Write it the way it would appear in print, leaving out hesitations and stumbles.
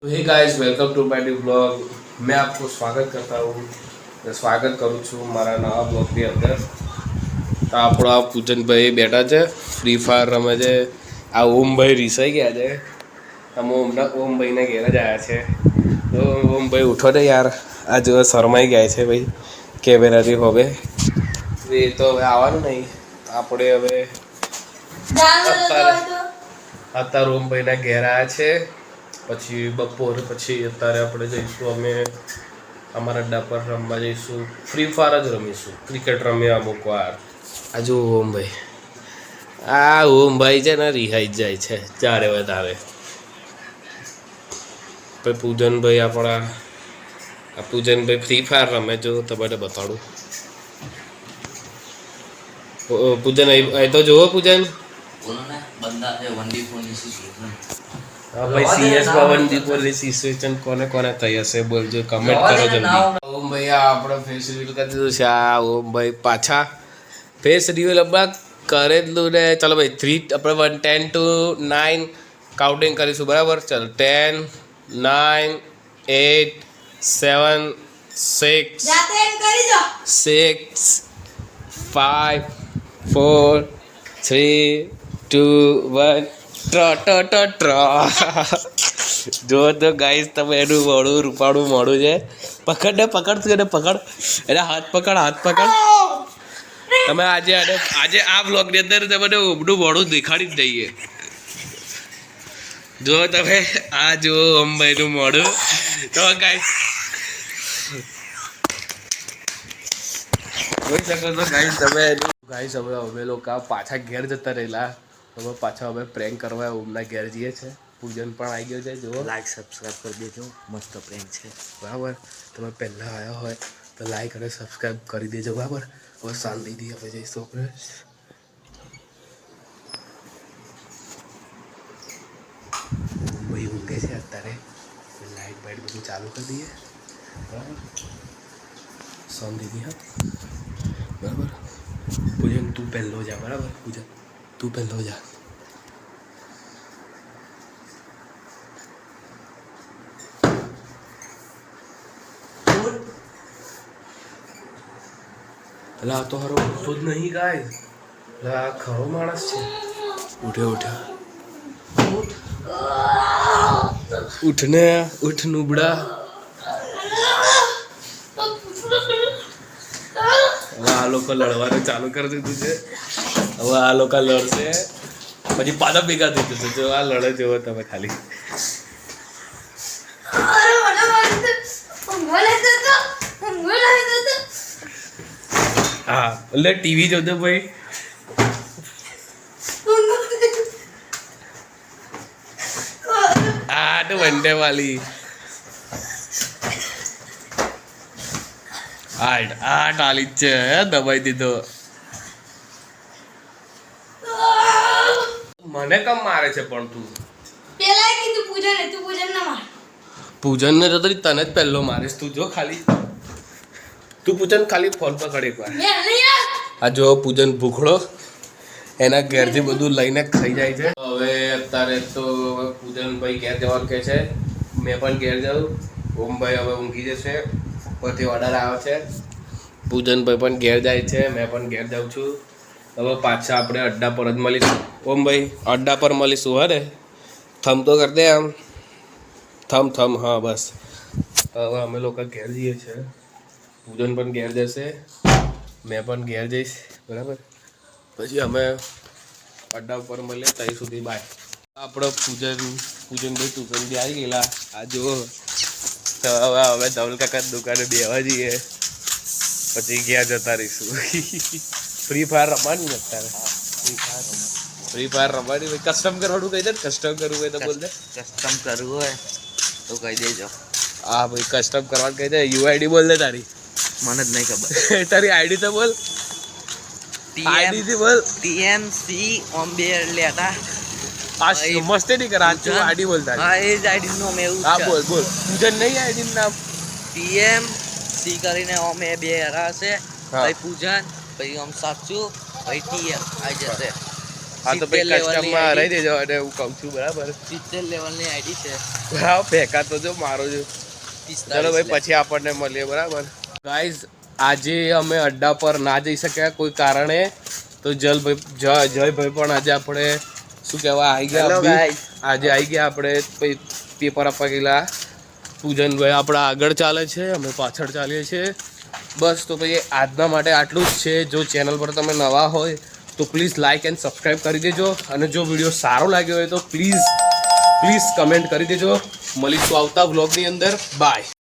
Hey guys welcome to my new blog. मैं आपको स्वागत करूँ છું મારા નવા બ્લોગની અંદર। તો આપણો આ પૂજનભાઈ બેઠા છે, ફ્રી ફાયર રમે છે। આ ઓમભાઈ રીસાઈ ગયા છે, અમે ઓમભાઈને ઘેર જ આવ્યા છે। તો ઓમભાઈ ઉઠો ને યાર, આ જો શરમાઈ ગયા છે ભાઈ કેમેરાથી હવે। એ તો હવે આવવાનું નહીં, આપણે હવે અત્યારે ઓમભાઈના ઘેર આવ્યા છે। પછી બપોર પછી અત્યારે આપણે જઈશું, અમે અમારા અડ્ડા પર રમવા જઈશું, ફ્રી ફાયર જ રમીશું, ક્રિકેટ રમીએ અમુક વાર। આ જો ઓમભાઈ છે ને રિહાઈ જાય છે જ્યારે વાત આવે। પછી પૂજનભાઈ પૂજનભાઈ ફ્રી ફાયર રમે, જો તમને બતાડું। પૂજન અહીં તો જુઓ, પૂજન ભાઈ CS51 દીપોની સિચ્યુએશન કોને કોને થઈ હશે બોલજો, કમેન્ટ કરો જલ્દી। ઓમભાઈ આપણે ફેસ રિવીલ કરી દીધું છે। આ ઓમભાઈ પાછા ફેસ રિવીલ હમણાં કરેલું ને। ચાલો ભાઈ 3 આપણે 10 to 9 કાઉન્ટિંગ કરીશું, બરાબર? ચાલો 10 9 8 7 6 5 4 3 2 1 જો તો ગાઈસ તમે એનું મોડું રૂપાળું મોડું છે। પકડ એના હાથ પકડ। તમે આજે આ બ્લોગની અંદર તમને ઓમનું મોડું દેખાડી જ દઈએ। જો તમે આ જો ઓમભાઈનું મોડું, તો ગાઈસ જોઈ શકો છો ગાઈસ તમે। ગાઈસ હવે અમે લોકો પાછા ઘેર જતા રહેલા, હવે પાછા હવે પ્રેન્ક કરવા ઓમના ઘેર જઈએ છે। પૂજન પણ આવી ગયો છે, જુઓ, લાઈક સબસ્ક્રાઈબ કરી દેજો, મસ્ત પ્રેન્ક છે, બરાબર? તમે પહેલાં આવ્યા હોય તો લાઈક અને સબસ્ક્રાઈબ કરી દેજો, બરાબર? હવે શાંતિથી હવે જઈશું આપણે। ભાઈ ઊંઘે છે અત્યારે, લાઈટ બાઇટ બધું ચાલુ કરી દઈએ, બરાબર? શાંતિથી, હા, બરાબર? પૂજન તું પહેલો જા, બરાબર? પૂજન તું પહેલો જા। એટલે આ તો હારો ઉઠતો જ નહીં ગાય, એટલે આ ખરો માણસ છે। ઉઠને ઉઠ નુબડા। હવે આ લોકો લડવાનું ચાલુ કરી દીધું છે, હવે આ લોકો લડશે પછી પાછા ભેગા થઈ જશે। જો આ લડે જેવો તમે ખાલી, હા એટલે ટીવી જોતો ભાઈ। આ તો વનડે વાલી આ ટાલી જ છે, દબાઈ દીધો। મને કમ મારે છે પણ તું પેલા કીધું પૂજન ના માર। પૂજન ને તો તને જ પહેલો મારીશ। તું જો ખાલી, તું પૂજન ખાલી ફોન પકડ એકવાર। આ જો પૂજન ભૂખડો, એના ઘેરથી બધું લઈને ખાઈ જાય છે। હવે અત્યારે તો પૂજનભાઈ ઘેર જવાનું કહે છે, મેં પણ ઘેર જાઉં। ઓમભાઈ હવે ઊંઘી જશે, ઉપરથી ઓર્ડર આવે છે। પૂજનભાઈ પણ ઘેર જાય છે, મેં પણ ઘેર જાઉં છું। હવે પાછા આપણે અડ્ડા પર જ મળીશું। ઓમભાઈ અડ્ડા પર મળીશું, હા ને? થમ તો કરી દે આમ, થમ, હા બસ। હવે અમે લોકો ઘેર જઈએ છીએ, પૂજન પણ ઘેર જશે, મેં પણ ઘેર જઈશ, બરાબર? પછી અમે અડ્ડા ઉપર મળીએ, ત્યાં સુધી બાય। આપણો પૂજનભાઈ ટુકનથી આવી ગયેલા। આ જુઓ, તો હવે ધવલ કાકા દુકાને બેસવા જઈએ, પછી ઘેર જતા રહીશું। ફ્રી ફાયર રમવાની અત્યારે, ફ્રી ફાયર રમવાની ભાઈ। કસ્ટમ કરવાનું કહી દે, કસ્ટમ કરવું હોય તો બોલ દે। કસ્ટમ કરવું હોય તો કહી દેજો। હા ભાઈ, કસ્ટમ કરવાનું કહી દે। યુઆઈડી બોલ દે તારી, મને જ નહીં ખબર। તારી આઈડી તો બોલ, આઈડી થી બોલ। TMC ઓમ બે લેતા આ મસ્તી નહીં કર, આચું આઈડી બોલ તારી। હા, એ જ આઈડી નું નામ એવું હા છે। બોલ પૂજન નહીં આઈડી નું નામ? TMC કરીને ઓમે બે હરા છે, હા। પછી પૂજન, પછી ઓમ સાચું, પછી TM આવી જશે। હા તો પછી 70 level ની કસ્ટમમાં ID. રહી દેજો અને હું કહું છું બરાબર 70 લેવલની આઈડી છે હા ફેંકા તો જો મારો જો 45 ચલો ભાઈ પછી આપણને મળીએ બરાબર ગાઈઝ આજે અમે અડ્ડા પર ના જઈ શક્યા કોઈ કારણે તો જયભાઈ પણ આજે આપણે શું કહેવાય આવી ગયા Hello અભી. guys. આજે આવી ગયા આપણે પછી પેપર આપવા ગયેલા પૂજનભાઈ આપણા આગળ ચાલે છે અમે પાછળ ચાલીએ છીએ બસ તો પછી આજના માટે આટલું જ છે જો ચેનલ પર તમે નવા હોય તો પ્લીઝ લાઇક એન્ડ સબસ્ક્રાઈબ કરી દેજો અને જો વિડીયો સારો લાગ્યો હોય તો પ્લીઝ કમેન્ટ કરી દેજો મળીશું આવતા વ્લોગની અંદર બાય